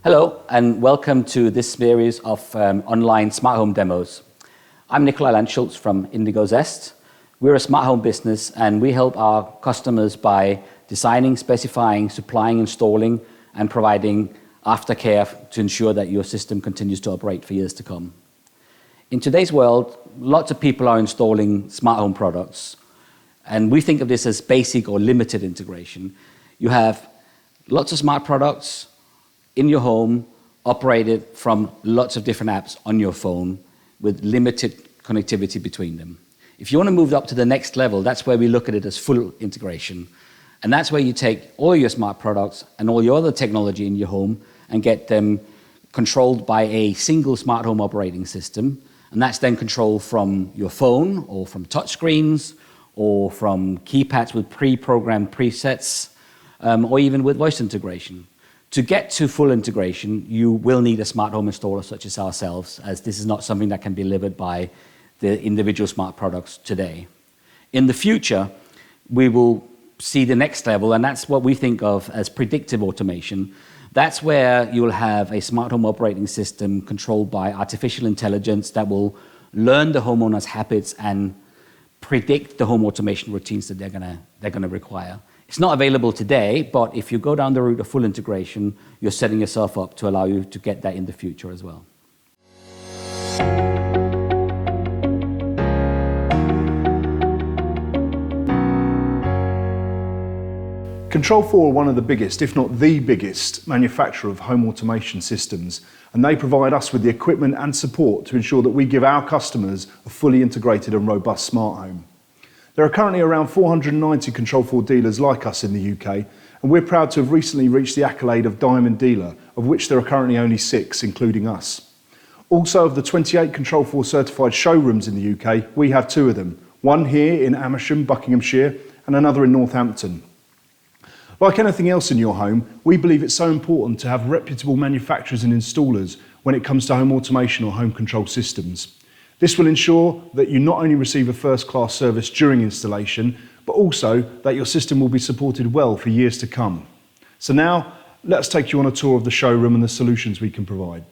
Hello, and welcome to this series of online smart home demos. I'm Nicolai and Paul from IndigoZest. We're a smart home business, and we help our customers by designing, specifying, supplying, installing, and providing aftercare to ensure that your system continues to operate for years to come. In today's world, lots of people are installing smart home products, and we think of this as basic or limited integration. You have lots of smart products in your home, operated from lots of different apps on your phone with limited connectivity between them. If you want to move up to the next level, that's where we look at it as full integration. And that's where you take all your smart products and all your other technology in your home and get them controlled by a single smart home operating system. And that's then controlled from your phone or from touchscreens or from keypads with pre-programmed presets or even with voice integration. To get to full integration, you will need a smart home installer such as ourselves, as this is not something that can be delivered by the individual smart products today. In the future, we will see the next level, and that's what we think of as predictive automation. That's where you'll have a smart home operating system controlled by artificial intelligence that will learn the homeowner's habits and predict the home automation routines that they're gonna require. It's not available today, but if you go down the route of full integration, you're setting yourself up to allow you to get that in the future as well. Control4 are one of the biggest, if not the biggest, manufacturer of home automation systems, and they provide us with the equipment and support to ensure that we give our customers a fully integrated and robust smart home. There are currently around 490 Control4 dealers like us in the UK, and we're proud to have recently reached the accolade of Diamond Dealer, of which there are currently only 6, including us. Also, of the 28 Control4 certified showrooms in the UK, we have 2 of them, one here in Amersham, Buckinghamshire, and another in Northampton. Like anything else in your home, we believe it's so important to have reputable manufacturers and installers when it comes to home automation or home control systems. This will ensure that you not only receive a first-class service during installation, but also that your system will be supported well for years to come. So now, let's take you on a tour of the showroom and the solutions we can provide.